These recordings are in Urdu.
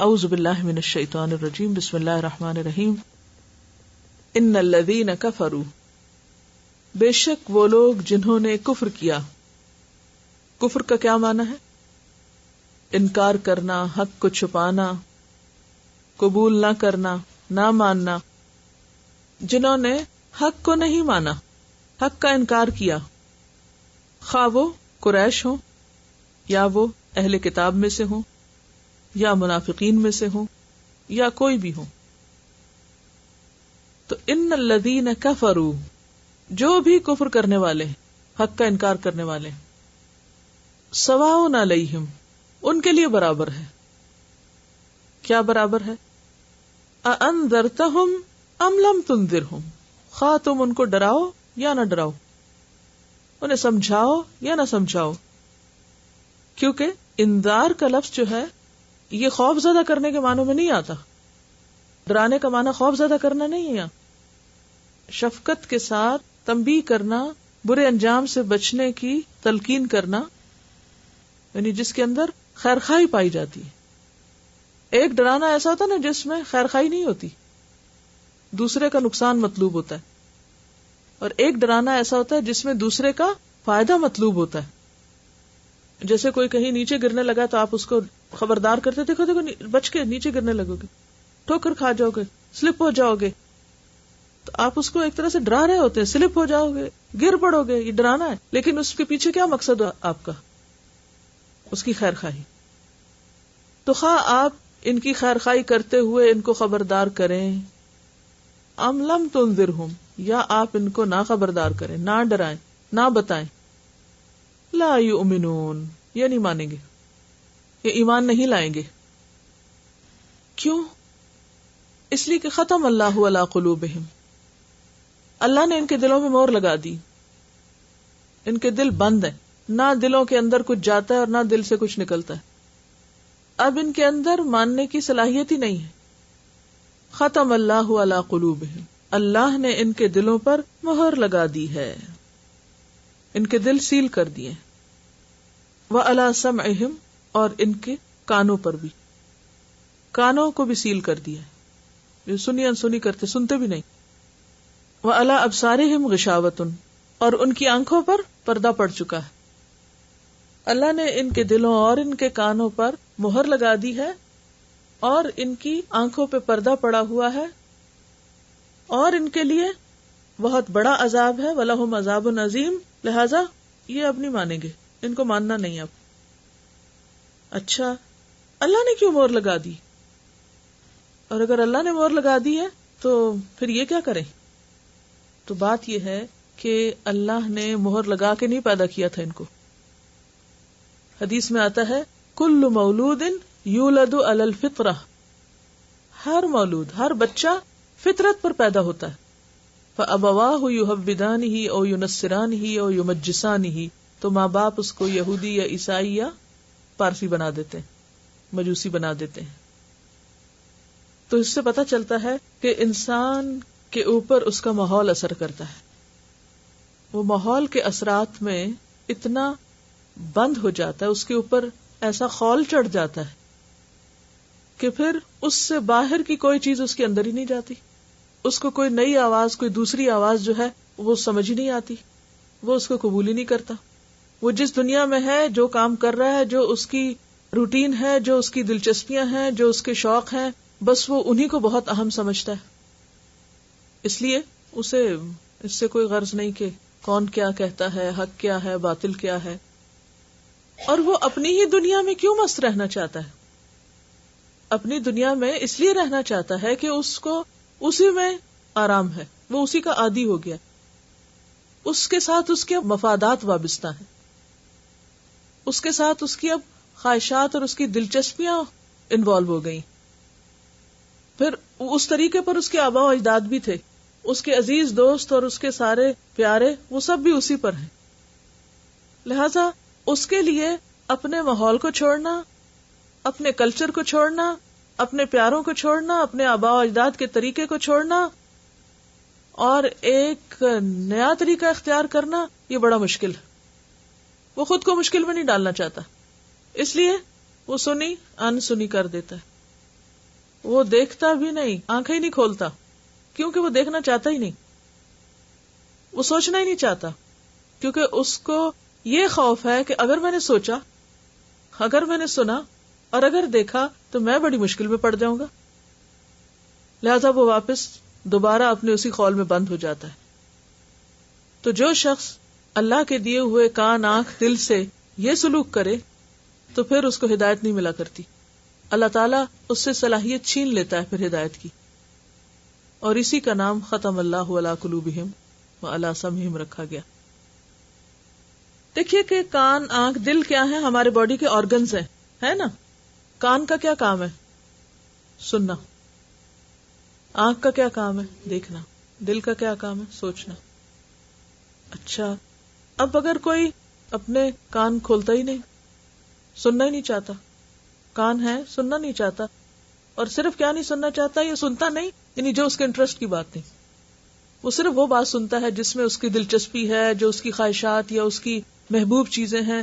اعوذ باللہ من الشیطان الرجیم بسم اللہ الرحمن الرحیم ان الذین کفروا بے شک وہ لوگ جنہوں نے کفر کیا. کفر کا کیا معنی ہے؟ انکار کرنا، حق کو چھپانا، قبول نہ کرنا، نہ ماننا. جنہوں نے حق کو نہیں مانا، حق کا انکار کیا، خواہ وہ قریش ہوں یا وہ اہل کتاب میں سے ہوں یا منافقین میں سے ہوں یا کوئی بھی ہوں. تو ان الذین کفروا، جو بھی کفر کرنے والے ہیں، حق کا انکار کرنے والے ہیں، سواء علیہم، ان کے لیے برابر ہے. کیا برابر ہے؟ اانذرتہم ام لم تنذرہم، خواہ تم ان کو ڈراؤ یا نہ ڈراؤ، انہیں سمجھاؤ یا نہ سمجھاؤ. کیونکہ انذار کا لفظ جو ہے یہ خوف زدہ کرنے کے معنوں میں نہیں آتا. ڈرانے کا معنی خوف زدہ کرنا نہیں ہے، شفقت کے ساتھ تنبیہ کرنا، برے انجام سے بچنے کی تلقین کرنا، یعنی جس کے اندر خیرخواہی پائی جاتی ہے. ایک ڈرانا ایسا ہوتا ہے نا جس میں خیرخواہی نہیں ہوتی، دوسرے کا نقصان مطلوب ہوتا ہے. اور ایک ڈرانا ایسا ہوتا ہے جس میں دوسرے کا فائدہ مطلوب ہوتا ہے. جیسے کوئی کہیں نیچے گرنے لگا تو آپ اس کو خبردار کرتے، دیکھو دیکھو بچ کے نیچے گرنے لگو گے، ٹھوکر کھا جاؤ گے، سلپ ہو جاؤ گے. تو آپ اس کو ایک طرح سے ڈرا رہے ہوتے ہیں، سلپ ہو جاؤ گے، گر پڑو گے، یہ ڈرانا ہے. لیکن اس کے پیچھے کیا مقصد ہے آپ کا؟ اس کی خیر خواہی. تو خواہ آپ ان کی خیر خواہی کرتے ہوئے ان کو خبردار کریں، ام لم تنذرہم، یا آپ ان کو نہ خبردار کریں، نہ ڈرائیں، نہ بتائیں، لا یؤمنون، یہ نہیں مانیں گے، یہ ایمان نہیں لائیں گے. کیوں؟ اس لیے کہ ختم اللہ علی قلوبہم، اللہ نے ان کے دلوں میں مہر لگا دی. ان کے دل بند ہیں، نہ دلوں کے اندر کچھ جاتا ہے اور نہ دل سے کچھ نکلتا ہے. اب ان کے اندر ماننے کی صلاحیت ہی نہیں ہے. ختم اللہ علی قلوبہم، اللہ نے ان کے دلوں پر مہر لگا دی ہے، ان کے دل سیل کر دیے. وعلی سمعہم، اور ان کے کانوں پر بھی، کانوں کو بھی سیل کر دیا، جو سنی انسنی کرتے، سنتے بھی نہیں. وعلی ابصارہم غشاوۃ، اور ان کی آنکھوں پر پردہ پڑ چکا ہے. اللہ نے ان کے دلوں اور ان کے کانوں پر مہر لگا دی ہے اور ان کی آنکھوں پہ پردہ پڑا ہوا ہے، اور ان کے لیے بہت بڑا عذاب ہے. وَلَهُمْ عَذَابٌ عَظِيمٌ، لہذا یہ اب نہیں مانیں گے، ان کو ماننا نہیں. اب اچھا اللہ نے کیوں مہر لگا دی؟ اور اگر اللہ نے مہر لگا دی ہے تو پھر یہ کیا کریں؟ تو بات یہ ہے کہ اللہ نے مہر لگا کے نہیں پیدا کیا تھا ان کو. حدیث میں آتا ہے کل مولود یولد علی الفطرہ، ہر مولود، ہر بچہ فطرت پر پیدا ہوتا ہے. فابواہ یحودانہ او ینصرانہ او یمجسانہ، تو ماں باپ اس کو یہودی یا عیسائی یا پارسی بنا دیتے ہیں، مجوسی بنا دیتے ہیں. تو اس سے پتہ چلتا ہے کہ انسان کے اوپر اس کا ماحول اثر کرتا ہے. وہ ماحول کے اثرات میں اتنا بند ہو جاتا ہے، اس کے اوپر ایسا خول چڑھ جاتا ہے کہ پھر اس سے باہر کی کوئی چیز اس کے اندر ہی نہیں جاتی. اس کو کوئی نئی آواز، کوئی دوسری آواز جو ہے وہ سمجھ ہی نہیں آتی، وہ اس کو قبول ہی نہیں کرتا. وہ جس دنیا میں ہے، جو کام کر رہا ہے، جو اس کی روٹین ہے، جو اس کی دلچسپیاں ہیں، جو اس کے شوق ہیں، بس وہ انہی کو بہت اہم سمجھتا ہے. اس لیے اسے اس سے کوئی غرض نہیں کہ کون کیا کہتا ہے، حق کیا ہے، باطل کیا ہے. اور وہ اپنی ہی دنیا میں کیوں مست رہنا چاہتا ہے؟ اپنی دنیا میں اس لیے رہنا چاہتا ہے کہ اس کو اسی میں آرام ہے، وہ اسی کا عادی ہو گیا، اس کے ساتھ اس کے مفادات وابستہ ہیں، اس کے ساتھ اس کی اب خواہشات اور اس کی دلچسپیاں انوالو ہو گئی. پھر اس طریقے پر اس کے آباء و اجداد بھی تھے، اس کے عزیز دوست اور اس کے سارے پیارے، وہ سب بھی اسی پر ہیں. لہذا اس کے لیے اپنے ماحول کو چھوڑنا، اپنے کلچر کو چھوڑنا، اپنے پیاروں کو چھوڑنا، اپنے آباء و اجداد کے طریقے کو چھوڑنا اور ایک نیا طریقہ اختیار کرنا، یہ بڑا مشکل ہے. وہ خود کو مشکل میں نہیں ڈالنا چاہتا، اس لیے وہ سنی ان سنی کر دیتا ہے. وہ دیکھتا بھی نہیں، آنکھیں ہی نہیں کھولتا، کیونکہ وہ دیکھنا چاہتا ہی نہیں، وہ سوچنا ہی نہیں چاہتا، کیونکہ اس کو یہ خوف ہے کہ اگر میں نے سوچا، اگر میں نے سنا اور اگر دیکھا تو میں بڑی مشکل میں پڑ جاؤں گا، لہذا وہ واپس دوبارہ اپنے اسی خول میں بند ہو جاتا ہے۔ تو جو شخص اللہ کے دیے ہوئے کان، آنکھ، دل سے یہ سلوک کرے تو پھر اس کو ہدایت نہیں ملا کرتی، اللہ تعالیٰ اس سے صلاحیت چھین لیتا ہے پھر ہدایت کی، اور اسی کا نام ختم اللہ علی قلوبہم وعلی سمعہم رکھا گیا۔ دیکھیے کہ کان، آنکھ، دل کیا ہے؟ ہمارے باڈی کے آرگنز ہیں، ہے نا؟ کان کا کیا کام ہے؟ سننا۔ آنکھ کا کیا کام ہے؟ دیکھنا۔ دل کا کیا کام ہے؟ سوچنا۔ اچھا، اب اگر کوئی اپنے کان کھولتا ہی نہیں، سننا ہی نہیں چاہتا، کان ہے سننا نہیں چاہتا، اور صرف کیا نہیں سننا چاہتا، یہ سنتا نہیں یعنی جو اس کے انٹرسٹ کی بات نہیں، وہ صرف وہ بات سنتا ہے جس میں اس کی دلچسپی ہے، جو اس کی خواہشات یا اس کی محبوب چیزیں ہیں،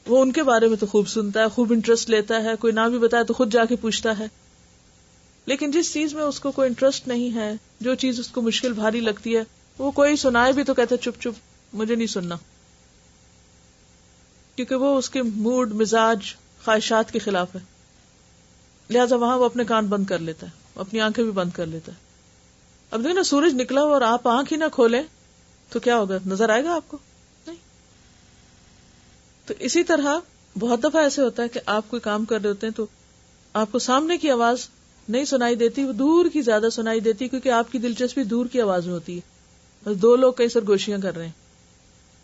وہ ان کے بارے میں تو خوب سنتا ہے، خوب انٹرسٹ لیتا ہے، کوئی نہ بھی بتائے تو خود جا کے پوچھتا ہے۔ لیکن جس چیز میں اس کو کوئی انٹرسٹ نہیں ہے، جو چیز اس کو مشکل بھاری لگتی ہے، وہ کوئی سنائے بھی تو کہتا ہے چپ چپ، مجھے نہیں سننا، کیونکہ وہ اس کے موڈ، مزاج، خواہشات کے خلاف ہے، لہذا وہاں وہ اپنے کان بند کر لیتا ہے، اپنی آنکھیں بھی بند کر لیتا ہے۔ اب دیکھنا، سورج نکلا ہو اور آپ آنکھ ہی نہ کھولیں تو کیا ہوگا؟ نظر آئے گا آپ کو؟ نہیں۔ تو اسی طرح بہت دفعہ ایسے ہوتا ہے کہ آپ کوئی کام کر رہے ہوتے ہیں تو آپ کو سامنے کی آواز نہیں سنائی دیتی، وہ دور کی زیادہ سنائی دیتی، کیونکہ آپ کی دلچسپی دور کی آواز میں ہوتی ہے، بس دو لوگ کئی سرگوشیاں کر رہے ہیں،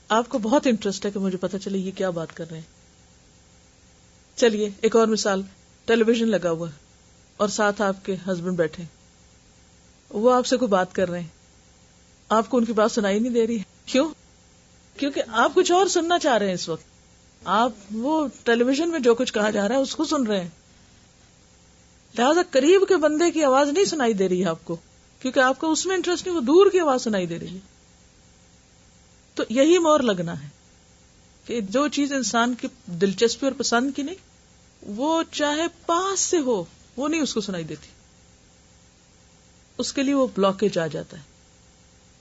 آپ کو بہت انٹرسٹ ہے کہ مجھے پتا چلے یہ کیا بات کر رہے ہیں۔ چلیے ایک اور مثال، ٹیلی ویژن لگا ہوا ہے اور ساتھ آپ کے ہسبینڈ بیٹھے، وہ آپ سے کوئی بات کر رہے ہیں، آپ کو ان کی بات سنائی نہیں دے رہی ہے، کیوں؟ کیونکہ آپ کچھ اور سننا چاہ رہے ہیں اس وقت، آپ وہ ٹیلی ویژن میں جو کچھ کہا جا رہا ہے اس کو سن رہے ہیں، لہٰذا قریب کے بندے کی آواز نہیں سنائی دے رہی ہے آپ کو، کیونکہ آپ کو اس میں انٹرسٹ نہیں، وہ دور کی آواز سنائی دے رہی ہے۔ تو یہی مور لگنا ہے کہ جو چیز انسان کی دلچسپی اور پسند کی نہیں، وہ چاہے پاس سے ہو، وہ نہیں اس کو سنائی دیتی، اس کے لیے وہ بلاکیج آ جاتا ہے۔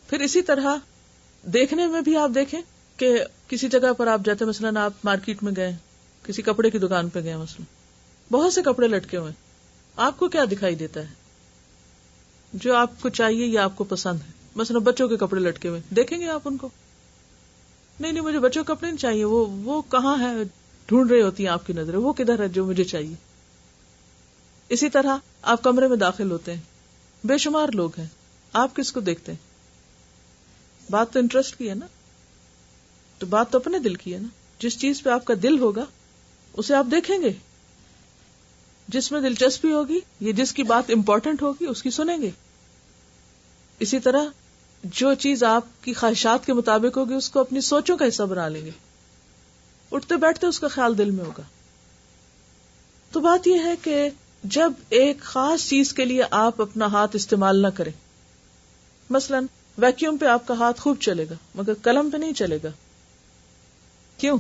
پھر اسی طرح دیکھنے میں بھی آپ دیکھیں کہ کسی جگہ پر آپ جاتے، مثلاً آپ مارکیٹ میں گئے، کسی کپڑے کی دکان پہ گئے، مثلاً بہت سے کپڑے لٹکے ہوئے، آپ کو کیا دکھائی دیتا ہے جو آپ کو چاہیے یا آپ کو پسند ہے؟ مثلا بچوں کے کپڑے لٹکے ہوئے، دیکھیں گے آپ ان کو؟ نہیں، مجھے بچوں کے کپڑے نہیں چاہیے، وہ کہاں ہے؟ ڈھونڈ رہی ہوتی ہیں آپ کی نظریں، وہ کدھر ہے جو مجھے چاہیے۔ اسی طرح آپ کمرے میں داخل ہوتے ہیں، بے شمار لوگ ہیں، آپ کس کو دیکھتے ہیں؟ بات تو انٹرسٹ کی ہے نا، تو بات تو اپنے دل کی ہے نا، جس چیز پہ آپ کا دل ہوگا اسے آپ دیکھیں گے، جس میں دلچسپی ہوگی یا جس کی بات امپورٹنٹ ہوگی اس کی سنیں گے۔ اسی طرح جو چیز آپ کی خواہشات کے مطابق ہوگی اس کو اپنی سوچوں کا حصہ بنا لیں گے، اٹھتے بیٹھتے اس کا خیال دل میں ہوگا۔ تو بات یہ ہے کہ جب ایک خاص چیز کے لیے آپ اپنا ہاتھ استعمال نہ کریں، مثلا ویکیوم پہ آپ کا ہاتھ خوب چلے گا مگر قلم پہ نہیں چلے گا، کیوں؟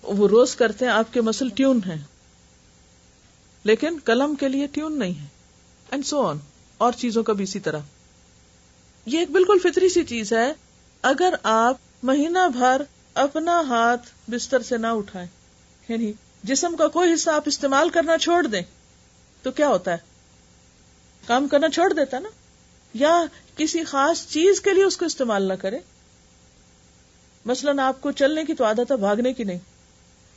وہ روز کرتے ہیں، آپ کے مسل ٹیون ہیں، لیکن قلم کے لیے ٹیون نہیں ہے، اینڈ سو آن، اور چیزوں کا بھی اسی طرح۔ یہ ایک بالکل فطری سی چیز ہے، اگر آپ مہینہ بھر اپنا ہاتھ بستر سے نہ اٹھائیں، یعنی جسم کا کوئی حصہ آپ استعمال کرنا چھوڑ دیں، تو کیا ہوتا ہے؟ کام کرنا چھوڑ دیتا نا، یا کسی خاص چیز کے لیے اس کو استعمال نہ کریں۔ مثلاً آپ کو چلنے کی تو عادت ہے، بھاگنے کی نہیں،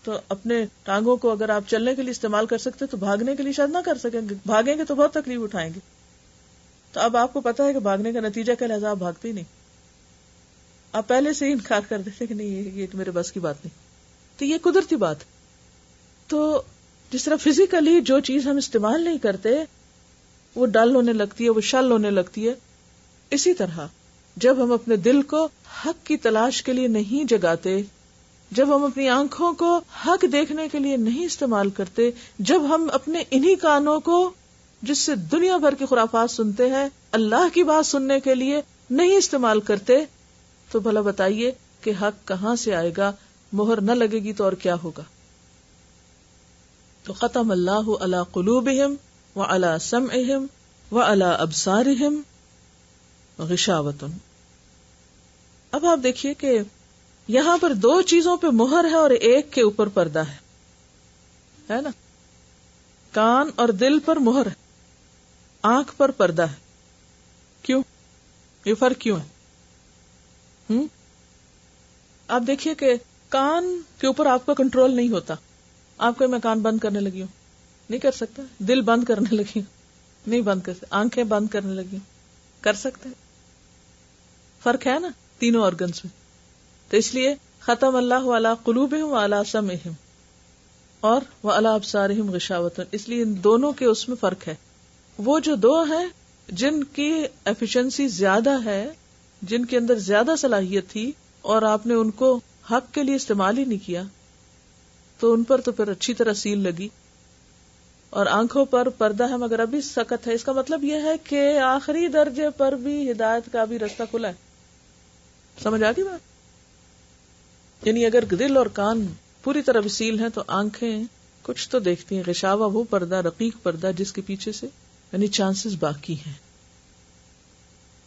تو اپنے ٹانگوں کو اگر آپ چلنے کے لیے استعمال کر سکتے تو بھاگنے کے لیے شاید نہ کر سکیں گے، بھاگیں گے تو بہت تکلیف اٹھائیں گے۔ تو اب آپ کو پتا ہے کہ بھاگنے کا نتیجہ کیا، لہذا آپ بھاگتے ہی نہیں، آپ پہلے سے ہی انکار کر دیتے کہ نہیں، یہ میرے بس کی بات نہیں۔ تو یہ قدرتی بات۔ تو جس طرح فزیکلی جو چیز ہم استعمال نہیں کرتے وہ ڈل ہونے لگتی ہے، وہ شل ہونے لگتی ہے، اسی طرح جب ہم اپنے دل کو حق کی تلاش کے لیے نہیں جگاتے، جب ہم اپنی آنکھوں کو حق دیکھنے کے لیے نہیں استعمال کرتے، جب ہم اپنے انہی کانوں کو جس سے دنیا بھر کے خرافات سنتے ہیں اللہ کی بات سننے کے لیے نہیں استعمال کرتے، تو بھلا بتائیے کہ حق کہاں سے آئے گا؟ مہر نہ لگے گی تو اور کیا ہوگا؟ تو ختم اللہ علی قلوبہم وعلی سمعہم وعلی ابصارہم غشاوۃ. اب آپ دیکھیے کہ یہاں پر دو چیزوں پہ مہر ہے اور ایک کے اوپر پردہ ہے نا. کان اور دل پر مہر ہے، آنکھ پر پردہ ہے. کیوں؟ یہ فرق کیوں ہے؟ آپ دیکھیے کہ کان کے اوپر آپ کا کنٹرول نہیں ہوتا. آپ کو میں کان بند کرنے لگی ہوں، نہیں کر سکتا. دل بند کرنے لگی ہوں، نہیں بند کر سکتا. آنکھیں بند کرنے لگی ہوں، کر سکتے. فرق ہے نا تینوں آرگنز میں. تو اس لیے ختم اللہ علی قلوبہم وعلی سمعہم اور وعلی ابصارہم غشاوۃ. اس لیے ان دونوں کے اس میں فرق ہے. وہ جو دو ہیں جن کی ایفیشنسی زیادہ ہے، جن کے اندر زیادہ صلاحیت تھی اور آپ نے ان کو حق کے لیے استعمال ہی نہیں کیا، تو ان پر تو پھر اچھی طرح سیل لگی. اور آنکھوں پر پردہ ہے مگر ابھی سخت ہے. اس کا مطلب یہ ہے کہ آخری درجے پر بھی ہدایت کا بھی رستہ کھلا ہے. سمجھ آ گئی بات؟ یعنی اگر دل اور کان پوری طرح وسیل ہیں تو آنکھیں کچھ تو دیکھتی ہیں. غشاوہ وہ پردہ، رقیق پردہ جس کے پیچھے سے یعنی چانسز باقی ہیں.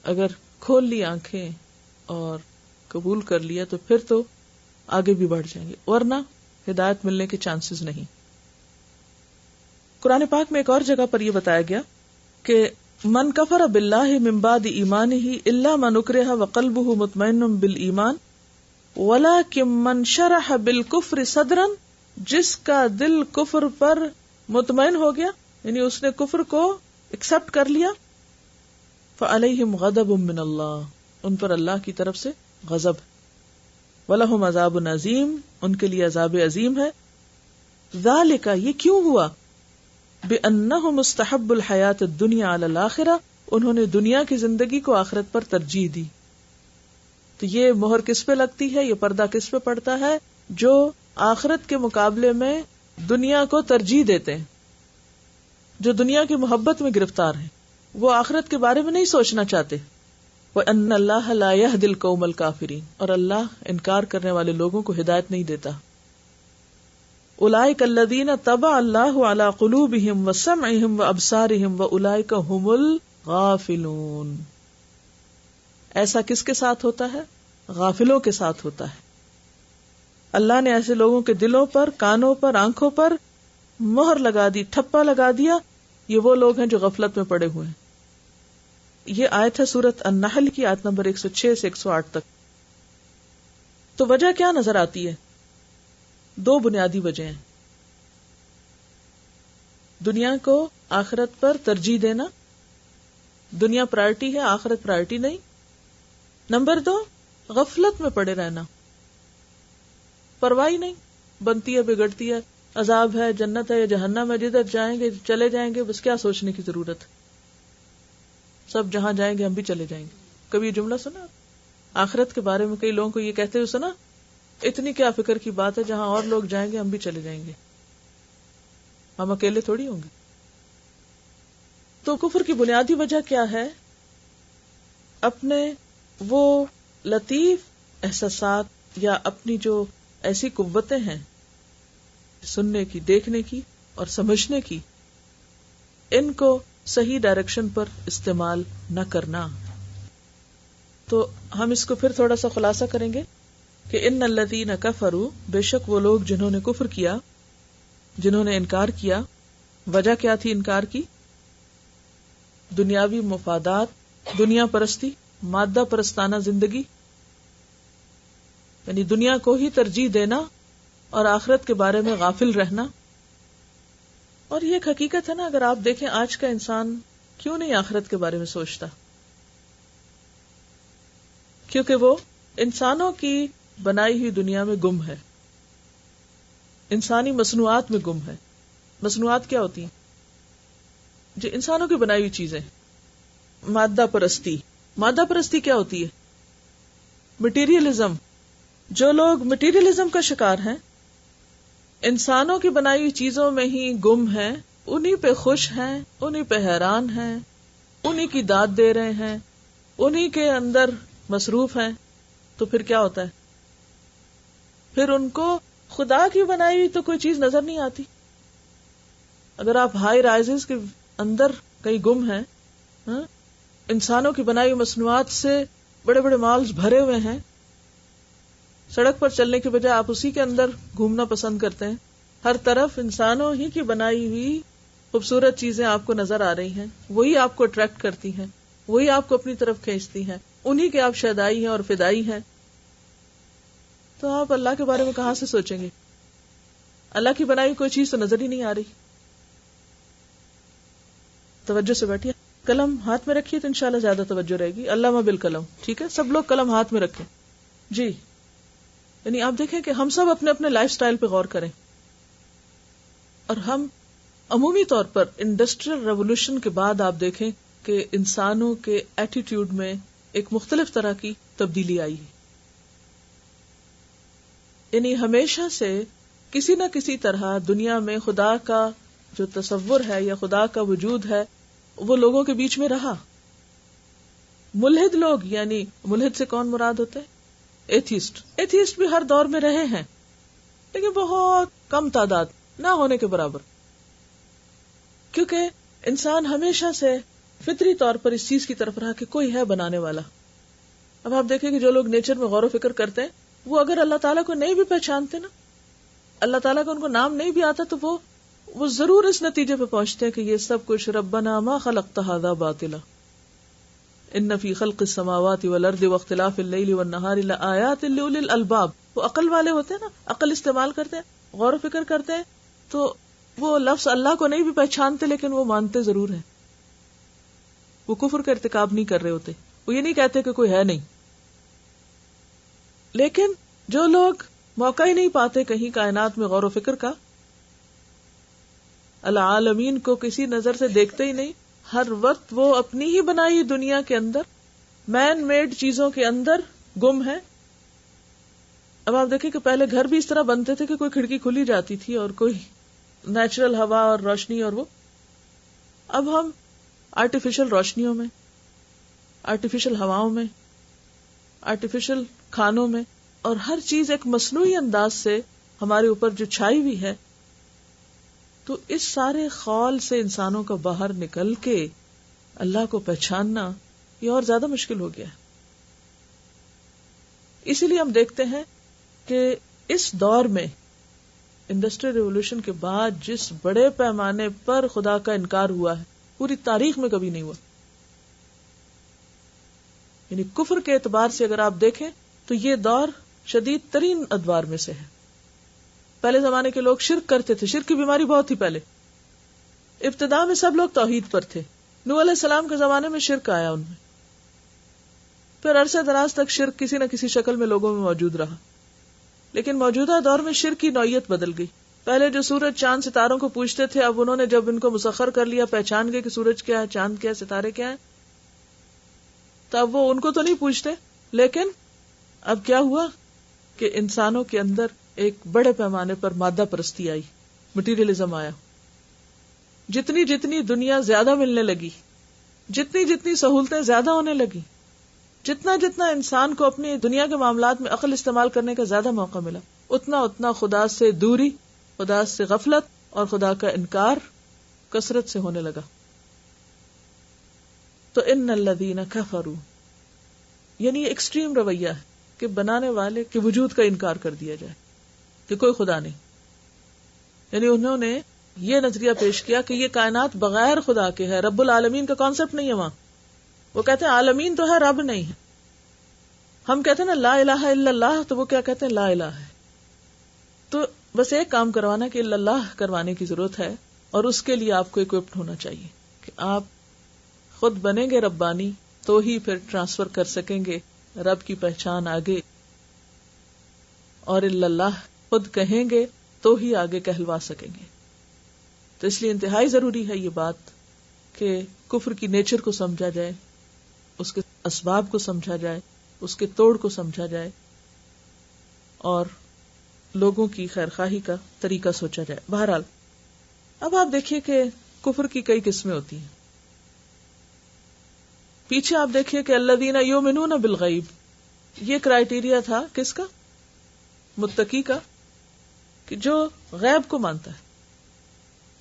اگر کھول لی آنکھیں اور قبول کر لیا تو پھر تو آگے بھی بڑھ جائیں گے، ورنہ ہدایت ملنے کے چانسز نہیں. قرآن پاک میں ایک اور جگہ پر یہ بتایا گیا کہ من کفر باللہ من بعد ایمانہ الا من اکرہ وقلبہ مطمئن بالایمان ولکن من شرح بالکفر صدرا، جس کا دل کفر پر مطمئن ہو گیا یعنی اس نے کفر کو ایکسپٹ کر لیا، فعلیہم غضب من اللہ، ان پر اللہ کی طرف سے غضب، ولہم عذاب عظیم، ان کے لیے عذاب عظیم ہے. ذالک، یہ کیوں ہوا؟ بأنہم مستحب الحیات الدنیا علی الآخرہ، انہوں نے دنیا کی زندگی کو آخرت پر ترجیح دی. تو یہ مہر کس پہ لگتی ہے، یہ پردہ کس پہ پڑتا ہے؟ جو آخرت کے مقابلے میں دنیا کو ترجیح دیتے ہیں، جو دنیا کی محبت میں گرفتار ہیں، وہ آخرت کے بارے میں نہیں سوچنا چاہتے. وَأَنَّ اللَّهَ لَا يَهْدِي الْقَوْمَ الْكَافِرِينَ، اور اللہ انکار کرنے والے لوگوں کو ہدایت نہیں دیتا. اولئک الذین طبع اللہ علی قلوبہم وسمعہم وابصارہم واولئک ھم الغافلون. ایسا کس کے ساتھ ہوتا ہے؟ غافلوں کے ساتھ ہوتا ہے. اللہ نے ایسے لوگوں کے دلوں پر، کانوں پر، آنکھوں پر مہر لگا دی، ٹھپا لگا دیا. یہ وہ لوگ ہیں جو غفلت میں پڑے ہوئے ہیں. یہ آیت ہے سورۃ النحل کی، آیت نمبر 106 سے 108 تک. تو وجہ کیا نظر آتی ہے؟ دو بنیادی وجہ ہیں. دنیا کو آخرت پر ترجیح دینا، دنیا پرائرٹی ہے، آخرت پرائرٹی نہیں. نمبر 2، غفلت میں پڑے رہنا، پرواہی نہیں، بنتی ہے بگڑتی ہے، عذاب ہے، جنت ہے یا جہنم ہے، جدھر جائیں گے چلے جائیں گے، بس کیا سوچنے کی ضرورت، سب جہاں جائیں گے ہم بھی چلے جائیں گے. کبھی یہ جملہ سنا آخرت کے بارے میں؟ کئی لوگوں کو یہ کہتے ہوئے سنا، اتنی کیا فکر کی بات ہے، جہاں اور لوگ جائیں گے ہم بھی چلے جائیں گے، ہم اکیلے تھوڑی ہوں گے. تو کفر کی بنیادی وجہ کیا ہے؟ اپنے وہ لطیف احساسات یا اپنی جو ایسی قوتیں ہیں سننے کی، دیکھنے کی اور سمجھنے کی، ان کو صحیح ڈائریکشن پر استعمال نہ کرنا. تو ہم اس کو پھر تھوڑا سا خلاصہ کریں گے کہ ان الذین کفروا، بے شک وہ لوگ جنہوں نے کفر کیا، جنہوں نے انکار کیا. وجہ کیا تھی انکار کی؟ دنیاوی مفادات، دنیا پرستی، مادہ پرستانہ زندگی، یعنی دنیا کو ہی ترجیح دینا اور آخرت کے بارے میں غافل رہنا. اور یہ ایک حقیقت ہے نا، اگر آپ دیکھیں آج کا انسان کیوں نہیں آخرت کے بارے میں سوچتا؟ کیونکہ وہ انسانوں کی بنائی ہوئی دنیا میں گم ہے، انسانی مصنوعات میں گم ہے. مصنوعات کیا ہوتی ہیں؟ جو انسانوں کی بنائی ہوئی چیزیں. مادہ پرستی، مادہ پرستی کیا ہوتی ہے؟ مٹیریلزم. جو لوگ مٹیریلزم کا شکار ہیں، انسانوں کی بنائی ہوئی چیزوں میں ہی گم ہیں، انہی پہ خوش ہیں، انہی پہ حیران ہیں، انہی کی داد دے رہے ہیں، انہی کے اندر مصروف ہیں، تو پھر کیا ہوتا ہے؟ پھر ان کو خدا کی بنائی ہوئی تو کوئی چیز نظر نہیں آتی. اگر آپ ہائی رائزز کے اندر کئی گم ہیں. انسانوں کی بنائی مصنوعات سے بڑے بڑے مالز بھرے ہوئے ہیں. سڑک پر چلنے کے بجائے آپ اسی کے اندر گھومنا پسند کرتے ہیں. ہر طرف انسانوں ہی کی بنائی ہوئی خوبصورت چیزیں آپ کو نظر آ رہی ہیں. وہی آپ کو اٹریکٹ کرتی ہیں, وہی آپ کو اپنی طرف کھینچتی ہیں, انہی کے آپ شیدائی ہیں اور فدائی ہیں. تو آپ اللہ کے بارے میں کہاں سے سوچیں گے؟ اللہ کی بنائی کوئی چیز تو نظر ہی نہیں آ رہی. توجہ سے بیٹھیے, قلم ہاتھ میں رکھیے تو انشاءاللہ زیادہ توجہ رہے گی. علامہ بالقلم, ٹھیک ہے, سب لوگ قلم ہاتھ میں رکھیں. جی, یعنی آپ دیکھیں کہ ہم سب اپنے اپنے لائف سٹائل پہ غور کریں. اور ہم عمومی طور پر انڈسٹریل ریولوشن کے بعد آپ دیکھیں کہ انسانوں کے ایٹیٹیوڈ میں ایک مختلف طرح کی تبدیلی آئی ہے. یعنی ہمیشہ سے کسی نہ کسی طرح دنیا میں خدا کا جو تصور ہے یا خدا کا وجود ہے وہ لوگوں کے بیچ میں رہا. ملحد لوگ, یعنی ملحد سے کون مراد ہوتے ہیں؟ ایتھیسٹ بھی ہر دور میں رہے ہیں, لیکن بہت کم تعداد, نہ ہونے کے برابر. کیونکہ انسان ہمیشہ سے فطری طور پر اس چیز کی طرف رہا کہ کوئی ہے بنانے والا. اب آپ دیکھیں کہ جو لوگ نیچر میں غور و فکر کرتے ہیں وہ اگر اللہ تعالیٰ کو نہیں بھی پہچانتے نا, اللہ تعالیٰ کا ان کو نام نہیں بھی آتا, تو وہ ضرور اس نتیجے پہ پہنچتے ہیں کہ یہ سب کچھ ربنا ما خلقت ھذا باطلا ان فی خلق السماوات والارض واختلاف اللیل والنہار لآیات لأولی الالباب. وہ عقل والے ہوتے ہیں نا, عقل استعمال کرتے ہیں, غور و فکر کرتے ہیں, تو وہ لفظ اللہ کو نہیں بھی پہچانتے لیکن وہ مانتے ضرور ہیں. وہ کفر کا ارتکاب نہیں کر رہے ہوتے, وہ یہ نہیں کہتے کہ کوئی ہے نہیں. لیکن جو لوگ موقع ہی نہیں پاتے کہیں کائنات میں غور و فکر کا, العالمین کو کسی نظر سے دیکھتے ہی نہیں, ہر وقت وہ اپنی ہی بنائی دنیا کے اندر, مین میڈ چیزوں کے اندر گم ہے. اب آپ دیکھیں کہ پہلے گھر بھی اس طرح بنتے تھے کہ کوئی کھڑکی کھلی جاتی تھی اور کوئی نیچرل ہوا اور روشنی, اور وہ اب ہم آرٹیفیشل روشنیوں میں, آرٹیفیشل ہواؤں میں, آرٹیفیشل کھانوں میں, اور ہر چیز ایک مصنوعی انداز سے ہمارے اوپر جو چھائی ہوئی ہے, تو اس سارے خول سے انسانوں کا باہر نکل کے اللہ کو پہچاننا یہ اور زیادہ مشکل ہو گیا ہے. اسی لیے ہم دیکھتے ہیں کہ اس دور میں انڈسٹریل ریولوشن کے بعد جس بڑے پیمانے پر خدا کا انکار ہوا ہے پوری تاریخ میں کبھی نہیں ہوا. یعنی کفر کے اعتبار سے اگر آپ دیکھیں تو یہ دور شدید ترین ادوار میں سے ہے. پہلے زمانے کے لوگ شرک کرتے تھے, شرک کی بیماری بہت تھی پہلے. ابتدا میں سب لوگ توحید پر تھے. نوح علیہ السلام کے زمانے میں شرک آیا ان میں, پھر عرصہ دراز تک شرک کسی نہ کسی شکل میں لوگوں میں موجود رہا. لیکن موجودہ دور میں شرک کی نوعیت بدل گئی. پہلے جو سورج چاند ستاروں کو پوجتے تھے, اب انہوں نے جب ان کو مسخر کر لیا, پہچان گئے کہ سورج کیا ہے, چاند کیا ہے, ستارے کیا ہیں, تو اب وہ ان کو تو نہیں پوچھتے. لیکن اب کیا ہوا کہ انسانوں کے اندر ایک بڑے پیمانے پر مادہ پرستی آئی, مٹیریلزم آیا. جتنی جتنی دنیا زیادہ ملنے لگی, جتنی جتنی سہولتیں زیادہ ہونے لگی, جتنا جتنا انسان کو اپنی دنیا کے معاملات میں عقل استعمال کرنے کا زیادہ موقع ملا, اتنا اتنا خدا سے دوری, خدا سے غفلت اور خدا کا انکار کثرت سے ہونے لگا. تو ان الذین کفروا, یعنی ایکسٹریم رویہ ہے کہ بنانے والے کے وجود کا انکار کر دیا جائے کہ کوئی خدا نہیں. یعنی انہوں نے یہ نظریہ پیش کیا کہ یہ کائنات بغیر خدا کے ہے, رب العالمین کا کانسیپٹ نہیں ہے وہاں. وہ کہتے ہیں عالمین تو ہے, رب نہیں ہے. ہم کہتے ہیں نا لا الہ الا اللہ, تو وہ کیا کہتے ہیں, لا الہ ہے. تو بس ایک کام کروانا کہ الا اللہ کروانے کی ضرورت ہے, اور اس کے لیے آپ کو اکوپڈ ہونا چاہیے کہ آپ خود بنیں گے ربانی, تو ہی پھر ٹرانسفر کر سکیں گے رب کی پہچان آگے, اور الا اللہ خود کہیں گے تو ہی آگے کہلوا سکیں گے. تو اس لیے انتہائی ضروری ہے یہ بات کہ کفر کی نیچر کو سمجھا جائے, اس کے اسباب کو سمجھا جائے, اس کے توڑ کو سمجھا جائے, اور لوگوں کی خیرخواہی کا طریقہ سوچا جائے. بہرحال اب آپ دیکھیے کہ کفر کی کئی قسمیں ہوتی ہیں. پیچھے آپ دیکھیے کہ الذین یؤمنون بالغیب, یہ کرائیٹیریا تھا کس کا, متقی کا, کہ جو غیب کو مانتا ہے.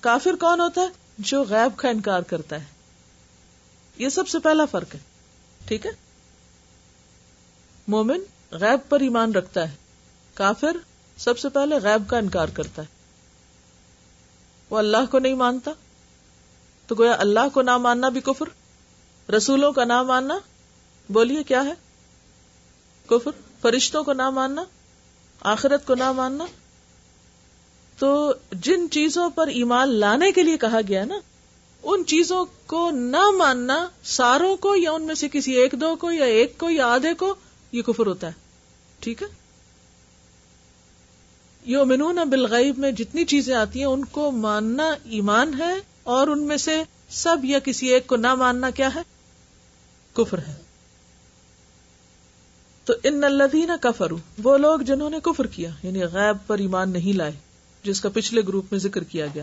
کافر کون ہوتا ہے, جو غیب کا انکار کرتا ہے. یہ سب سے پہلا فرق ہے. ٹھیک ہے. مومن غیب پر ایمان رکھتا ہے, کافر سب سے پہلے غیب کا انکار کرتا ہے. وہ اللہ کو نہیں مانتا, تو گویا اللہ کو نہ ماننا بھی کفر, رسولوں کا نہ ماننا بولیے کیا ہے, کفر, فرشتوں کو نہ ماننا, آخرت کو نہ ماننا. تو جن چیزوں پر ایمان لانے کے لیے کہا گیا نا, ان چیزوں کو نہ ماننا ساروں کو یا ان میں سے کسی ایک دو کو یا ایک کو یا آدھے کو, یہ کفر ہوتا ہے. ٹھیک ہے. یؤمنون بالغیب میں جتنی چیزیں آتی ہیں ان کو ماننا ایمان ہے, اور ان میں سے سب یا کسی ایک کو نہ ماننا کیا ہے, کفر ہے. تو ان الذین کفروا, وہ لوگ جنہوں نے کفر کیا یعنی غیب پر ایمان نہیں لائے, جس کا پچھلے گروپ میں ذکر کیا گیا.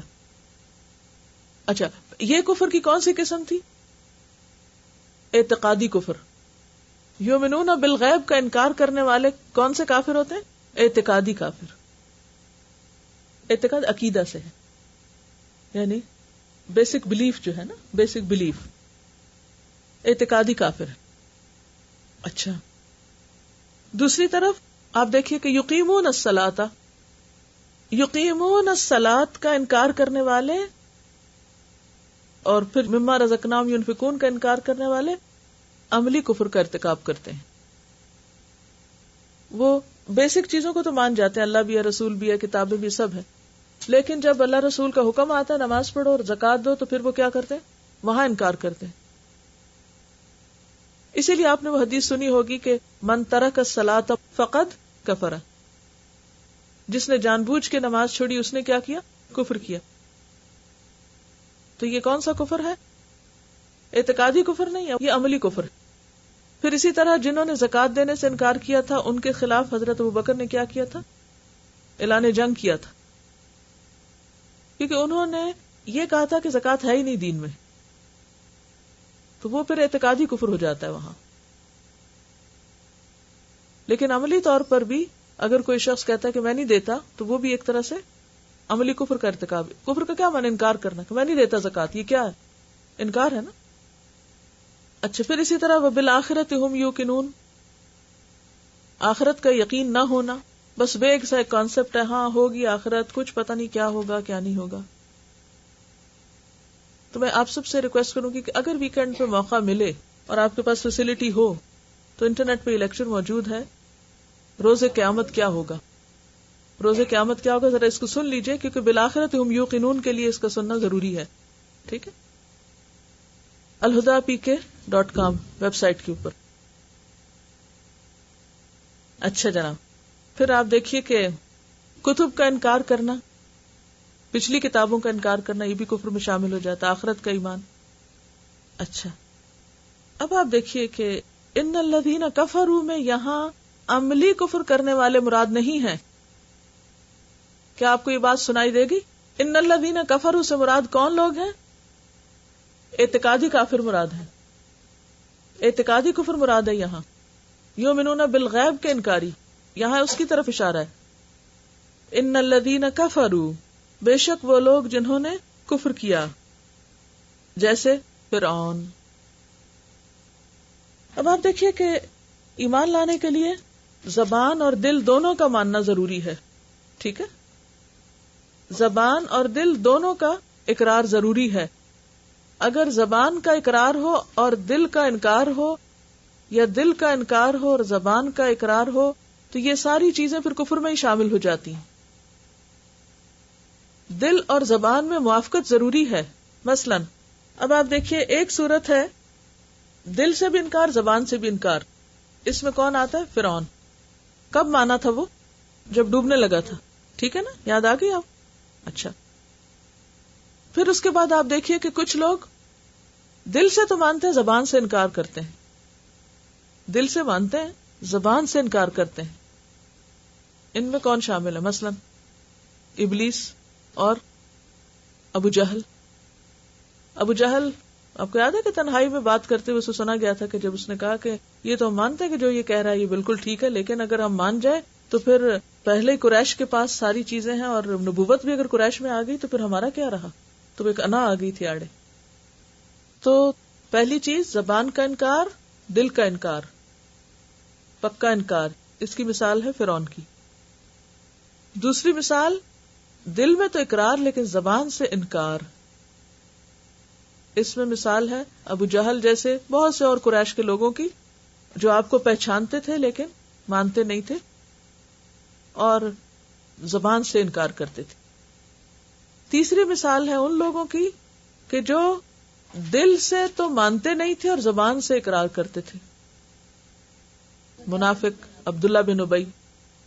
اچھا, یہ کفر کی کون سی قسم تھی؟ اعتقادی کفر. یؤمنون بالغیب کا انکار کرنے والے کون سے کافر ہوتے ہیں؟ اعتقادی کافر. اعتقاد عقیدہ سے ہے, یعنی بیسک بلیف جو ہے نا, بیسک بلیف, اعتقادی کافر ہے. اچھا, دوسری طرف آپ دیکھیے کہ یقیمون الصلاۃ, یقیمون الصلاۃ کا انکار کرنے والے اور پھر مما رزقناہم ينفقون کا انکار کرنے والے عملی کفر کا ارتکاب کرتے ہیں. وہ بیسک چیزوں کو تو مان جاتے ہیں, اللہ بھی ہے, رسول بھی ہے, کتابیں بھی, سب ہے, لیکن جب اللہ رسول کا حکم آتا ہے نماز پڑھو اور زکوٰۃ دو, تو پھر وہ کیا کرتے ہیں, وہاں انکار کرتے ہیں. اسی لیے آپ نے وہ حدیث سنی ہوگی کہ من ترک الصلاۃ فقد کفر, جس نے جان بوجھ کے نماز چھوڑی اس نے کیا کیا, کفر کیا. تو یہ کون سا کفر ہے؟ اعتقادی کفر نہیں ہے, یہ عملی کفر ہے. پھر اسی طرح جنہوں نے زکوٰۃ دینے سے انکار کیا تھا ان کے خلاف حضرت ابوبکر نے کیا کیا تھا, اعلان جنگ کیا تھا, کیونکہ انہوں نے یہ کہا تھا کہ زکوٰۃ ہے ہی نہیں دین میں. تو وہ پھر اعتقادی کفر ہو جاتا ہے وہاں. لیکن عملی طور پر بھی اگر کوئی شخص کہتا ہے کہ میں نہیں دیتا, تو وہ بھی ایک طرح سے عملی کفر کا ارتکاب. کفر کا کیا معنی؟ انکار کرنا, کہ میں نہیں دیتا زکوٰۃ, یہ کیا ہے, انکار ہے نا. اچھا, پھر اسی طرح وبالآخرۃ ھم یوقنون, آخرت کا یقین نہ ہونا, بس بیگ سا ایک کانسیپٹ ہے, ہاں ہوگی آخرت, کچھ پتہ نہیں کیا ہوگا کیا نہیں ہوگا. تو میں آپ سب سے ریکویسٹ کروں گی کہ اگر ویکینڈ پہ موقع ملے اور آپ کے پاس فیسلٹی ہو تو انٹرنیٹ پہ یہ لیکچر موجود ہے, روز قیامت کیا ہوگا. روز قیامت کیا ہوگا, ذرا اس کو سن لیجئے, کیونکہ بالآخرۃ ھم یوقنون کے لیے اس کا سننا ضروری ہے. ٹھیک ہے, alhuda.pk.com ویب سائٹ کے اوپر. اچھا جناب, پھر آپ دیکھیے کہ کتب کا انکار کرنا, پچھلی کتابوں کا انکار کرنا, یہ بھی کفر میں شامل ہو جاتا ہے. آخرت کا ایمان. اچھا, اب آپ دیکھیے کہ ان الذین کفروا میں یہاں عملی کفر کرنے والے مراد نہیں ہیں. کیا آپ کو یہ بات سنائی دے گی؟ ان الذین کفروا سے مراد کون لوگ ہیں؟ اعتقادی کافر مراد ہے, اعتقادی کفر مراد ہے یہاں. یؤمنون بالغیب کے انکاری, یہاں اس کی طرف اشارہ ہے. ان الذین کفروا, بے شک وہ لوگ جنہوں نے کفر کیا, جیسے فرعون. اب آپ دیکھیے کہ ایمان لانے کے لیے زبان اور دل دونوں کا ماننا ضروری ہے. ٹھیک ہے, زبان اور دل دونوں کا اقرار ضروری ہے. اگر زبان کا اقرار ہو اور دل کا انکار ہو, یا دل کا انکار ہو اور زبان کا اقرار ہو, تو یہ ساری چیزیں پھر کفر میں ہی شامل ہو جاتی ہیں. دل اور زبان میں موافقت ضروری ہے. مثلا اب آپ دیکھیے, ایک صورت ہے دل سے بھی انکار, زبان سے بھی انکار. اس میں کون آتا ہے؟ فرعون. کب مانا تھا وہ؟ جب ڈوبنے لگا تھا. ٹھیک ہے نا, یاد آ گئی آپ؟ اچھا, پھر اس کے بعد آپ دیکھیے کہ کچھ لوگ دل سے تو مانتے ہیں, زبان سے انکار کرتے ہیں. دل سے مانتے ہیں, زبان سے انکار کرتے ہیں. ان میں کون شامل ہے؟ مثلا ابلیس اور ابو جہل. ابو جہل آپ کو یاد ہے کہ تنہائی میں بات کرتے ہوئے اسے سنا گیا تھا کہ جب اس نے کہا کہ یہ تو ہم مانتے ہیں کہ جو یہ کہہ رہا ہے یہ بالکل ٹھیک ہے, لیکن اگر ہم مان جائیں تو پھر پہلے قریش کے پاس ساری چیزیں ہیں, اور نبوت بھی اگر قریش میں آ گئی تو پھر ہمارا کیا رہا. تو ایک انا آ گئی تھی آڑے. تو پہلی چیز زبان کا انکار، دل کا انکار، پکا انکار. اس کی مثال ہے فرعون کی. دوسری مثال دل میں تو اقرار لیکن زبان سے انکار. اس میں مثال ہے ابو جہل جیسے بہت سے اور قریش کے لوگوں کی جو آپ کو پہچانتے تھے لیکن مانتے نہیں تھے اور زبان سے انکار کرتے تھے. تیسری مثال ہے ان لوگوں کی کہ جو دل سے تو مانتے نہیں تھے اور زبان سے اقرار کرتے تھے. منافق عبداللہ بن ابی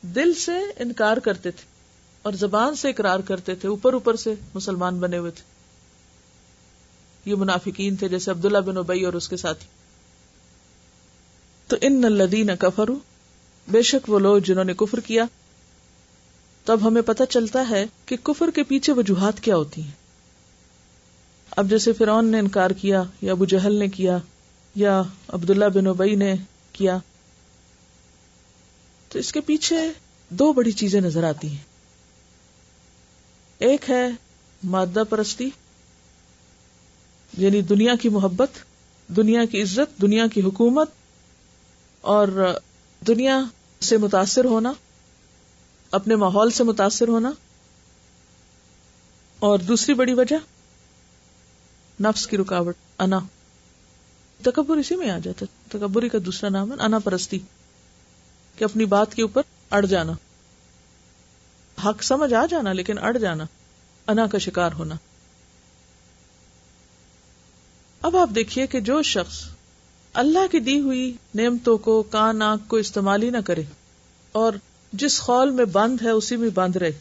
دل سے انکار کرتے تھے اور زبان سے اقرار کرتے تھے، اوپر اوپر سے مسلمان بنے ہوئے تھے. یہ منافقین تھے جیسے عبداللہ بن ابی اور اس کے ساتھی. تو ان الذین کفروا، بے شک وہ لوگ جنہوں نے کفر کیا. تب ہمیں پتہ چلتا ہے کہ کفر کے پیچھے وجوہات کیا ہوتی ہیں. اب جیسے فرعون نے انکار کیا یا ابو جہل نے کیا یا عبداللہ بن ابی نے کیا، تو اس کے پیچھے دو بڑی چیزیں نظر آتی ہیں. ایک ہے مادہ پرستی، یعنی دنیا کی محبت، دنیا کی عزت، دنیا کی حکومت اور دنیا سے متاثر ہونا، اپنے ماحول سے متاثر ہونا. اور دوسری بڑی وجہ نفس کی رکاوٹ، انا. تکبر اسی میں آ جاتا ہے. تکبری کا دوسرا نام ہے انا پرستی، کہ اپنی بات کے اوپر اڑ جانا، حق سمجھ آ جانا لیکن اڑ جانا، انا کا شکار ہونا. اب آپ دیکھیے کہ جو شخص اللہ کی دی ہوئی نعمتوں کو، کان آنکھ کو استعمال ہی نہ کرے اور جس خول میں بند ہے اسی میں بند رہے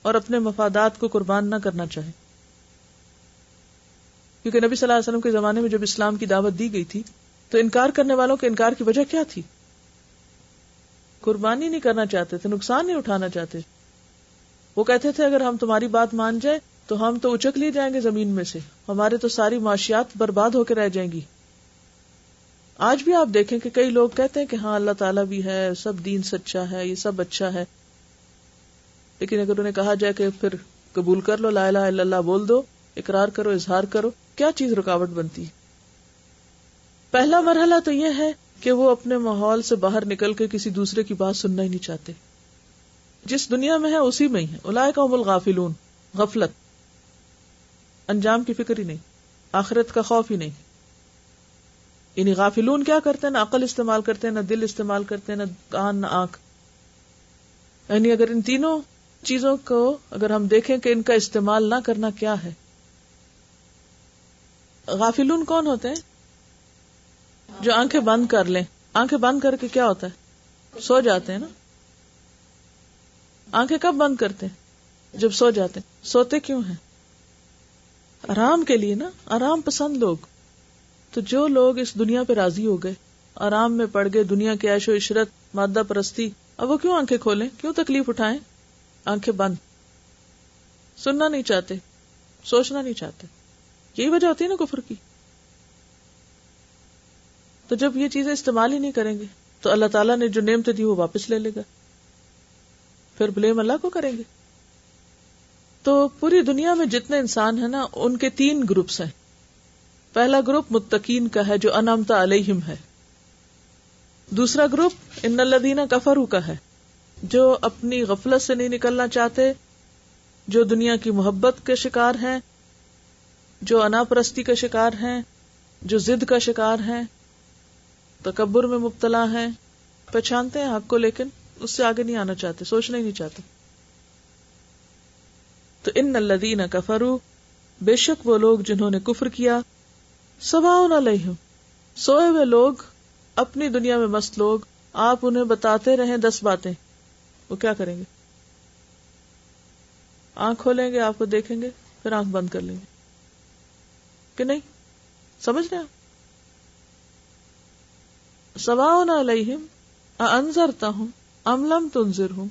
اور اپنے مفادات کو قربان نہ کرنا چاہے. کیونکہ نبی صلی اللہ علیہ وسلم کے زمانے میں جب اسلام کی دعوت دی گئی تھی تو انکار کرنے والوں کے انکار کی وجہ کیا تھی؟ قربانی نہیں کرنا چاہتے تھے، نقصان نہیں اٹھانا چاہتے. وہ کہتے تھے اگر ہم تمہاری بات مان جائیں تو ہم تو اچک لیے جائیں گے زمین میں سے، ہمارے تو ساری معاشیات برباد ہو کے رہ جائیں گی. آج بھی آپ دیکھیں کہ کئی لوگ کہتے ہیں کہ ہاں اللہ تعالیٰ بھی ہے، سب دین سچا ہے، یہ سب اچھا ہے، لیکن اگر انہیں کہا جائے کہ پھر قبول کر لو، لا الہ الا اللہ بول دو، اقرار کرو، اظہار کرو، کیا چیز رکاوٹ بنتی ہے؟ پہلا مرحلہ تو یہ ہے کہ وہ اپنے ماحول سے باہر نکل کے کسی دوسرے کی بات سننا ہی نہیں چاہتے. جس دنیا میں ہے اسی میں ہی ہے. اولئک هم الغافلون، غفلت، انجام کی فکر ہی نہیں، آخرت کا خوف ہی نہیں. یعنی غافلون کیا کرتے ہیں؟ نہ عقل استعمال کرتے ہیں، نہ دل استعمال کرتے ہیں، نہ کان، نہ آنکھ. یعنی اگر ان تینوں چیزوں کو اگر ہم دیکھیں کہ ان کا استعمال نہ کرنا کیا ہے. غافلون کون ہوتے ہیں؟ جو آنکھیں بند کر لیں. آنکھیں بند کر کے کیا ہوتا ہے؟ سو جاتے ہیں نا. آنکھیں کب بند کرتے ہیں؟ جب سو جاتے ہیں. سوتے کیوں ہیں؟ آرام کے لیے نا، آرام پسند لوگ. تو جو لوگ اس دنیا پہ راضی ہو گئے، آرام میں پڑ گئے، دنیا کے عیش و عشرت، مادہ پرستی، اب وہ کیوں آنکھیں کھولیں، کیوں تکلیف اٹھائیں؟ آنکھیں بند. سننا نہیں چاہتے، سوچنا نہیں چاہتے. یہی وجہ ہوتی ہے نا کفر کی. تو جب یہ چیزیں استعمال ہی نہیں کریں گے تو اللہ تعالیٰ نے جو نعمتیں دی وہ واپس لے لے گا، پھر بلیم اللہ کو کریں گے. تو پوری دنیا میں جتنے انسان ہیں نا، ان کے 3 گروپس ہیں. پہلا گروپ متقین کا ہے جو انعمت علیہم ہے. دوسرا گروپ ان الذین کفروا کا ہے جو اپنی غفلت سے نہیں نکلنا چاہتے، جو دنیا کی محبت کے شکار ہیں، جو انا پرستی کا شکار ہیں، جو ضد کا شکار ہیں، تکبر میں مبتلا ہیں، پہچانتے ہیں حق کو لیکن اس سے آگے نہیں آنا چاہتے، سوچنا ہی نہیں چاہتے. تو ان الذین کفروا، بے شک وہ لوگ جنہوں نے کفر کیا، سواء علیہم، سوئے ہوئے لوگ، اپنی دنیا میں مست لوگ، آپ انہیں بتاتے رہیں 10 باتیں، وہ کیا کریں گے؟ آنکھ کھولیں گے، آپ کو دیکھیں گے، پھر آنکھ بند کر لیں گے کہ نہیں؟ سمجھ رہے ہیں؟ سواء علیہم اانذرتہم ام لم تنذرہم.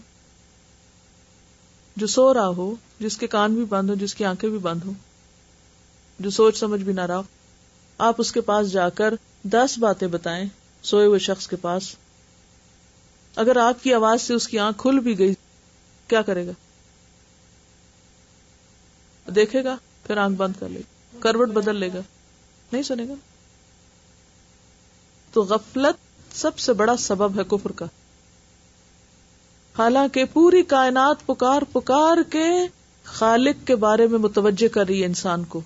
جو سو رہا ہو، جس کے کان بھی بند ہو، جس کی آنکھیں بھی بند ہو، جو سوچ سمجھ بھی نہ رہا، آپ اس کے پاس جا کر 10 باتیں بتائیں سوئے ہوئے شخص کے پاس. اگر آپ کی آواز سے اس کی آنکھ کھل بھی گئی، کیا کرے گا؟ دیکھے گا پھر آنکھ بند کر لے گا، کروٹ بدل لے گا، نہیں سنے گا. تو غفلت سب سے بڑا سبب ہے کفر کا. حالانکہ پوری کائنات پکار پکار کے خالق کے بارے میں متوجہ کر رہی ہے انسان کو.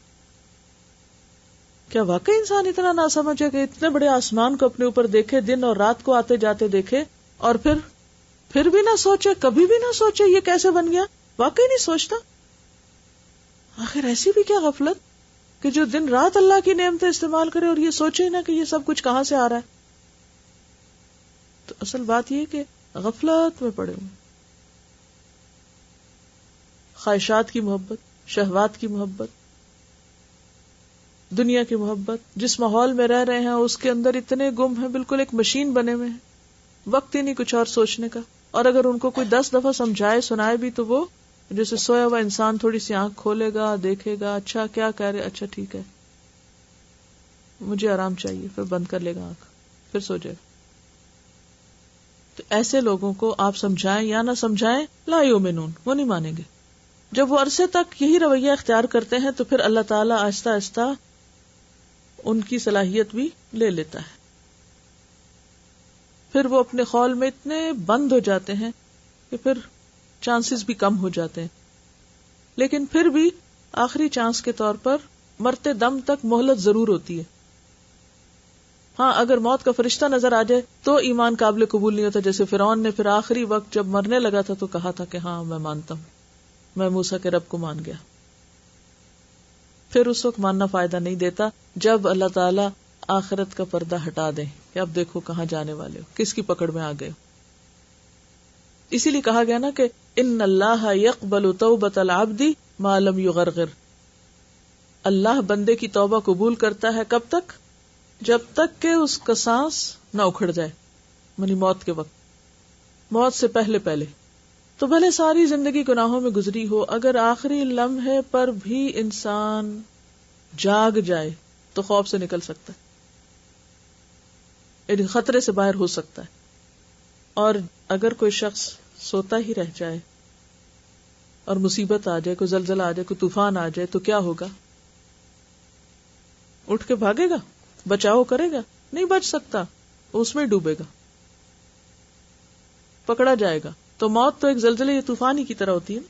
کیا واقعی انسان اتنا نہ سمجھے کہ اتنے بڑے آسمان کو اپنے اوپر دیکھے، دن اور رات کو آتے جاتے دیکھے، اور پھر بھی نہ سوچے، کبھی بھی نہ سوچے یہ کیسے بن گیا؟ واقعی نہیں سوچتا. آخر ایسی بھی کیا غفلت کہ جو دن رات اللہ کی نعمتیں استعمال کرے اور یہ سوچے ہی نہ کہ یہ سب کچھ کہاں سے آ رہا ہے. تو اصل بات یہ کہ غفلت میں پڑے ہوئے، خواہشات کی محبت، شہوات کی محبت، دنیا کی محبت. جس ماحول میں رہ رہے ہیں اس کے اندر اتنے گم ہیں، بالکل ایک مشین بنے ہوئے ہیں، وقت ہی نہیں کچھ اور سوچنے کا. اور اگر ان کو کوئی 10 دفعہ سمجھائے سنائے بھی تو وہ جیسے سویا ہوا انسان تھوڑی سی آنکھ کھولے گا، دیکھے گا، اچھا کیا کہہ رہے، اچھا ٹھیک ہے مجھے آرام چاہیے، پھر بند کر لے گا آنکھ، پھر سو جائے گا. تو ایسے لوگوں کو آپ سمجھائیں یا نہ سمجھائیں، لا یؤمنون، وہ نہیں مانیں گے. جب وہ عرصے تک یہی رویہ اختیار کرتے ہیں تو پھر اللہ تعالیٰ آہستہ آہستہ ان کی صلاحیت بھی لے لیتا ہے. پھر وہ اپنے خول میں اتنے بند ہو جاتے ہیں کہ پھر چانسز بھی کم ہو جاتے ہیں. لیکن پھر بھی آخری چانس کے طور پر مرتے دم تک مہلت ضرور ہوتی ہے. ہاں اگر موت کا فرشتہ نظر آ جائے تو ایمان قابل قبول نہیں ہوتا. جیسے فرعون نے پھر آخری وقت جب مرنے لگا تھا تو کہا تھا کہ ہاں میں مانتا ہوں، میں موسیٰ کے رب کو مان گیا. پھر اس وقت ماننا فائدہ نہیں دیتا جب اللہ تعالیٰ آخرت کا پردہ ہٹا دے کہ اب دیکھو کہاں جانے والے ہو، کس کی پکڑ میں آ گئے. اسی لیے کہا گیا نا کہ ان اللہ یقبل توبۃ العبد ما لم یغرغر. اللہ بندے کی توبہ قبول کرتا ہے کب تک؟ جب تک کہ اس کا سانس نہ اکھڑ جائے، یعنی موت کے وقت، موت سے پہلے پہلے. تو بھلے ساری زندگی گناہوں میں گزری ہو، اگر آخری لمحے پر بھی انسان جاگ جائے تو خوف سے نکل سکتا ہے، یعنی خطرے سے باہر ہو سکتا ہے. اور اگر کوئی شخص سوتا ہی رہ جائے اور مصیبت آ جائے، کوئی زلزلہ آ جائے، کوئی طوفان آ جائے تو کیا ہوگا؟ اٹھ کے بھاگے گا؟ بچاؤ کرے گا؟ نہیں بچ سکتا، اس میں ڈوبے گا، پکڑا جائے گا. تو موت تو ایک زلزلے یا طوفان ہی کی طرح ہوتی ہے.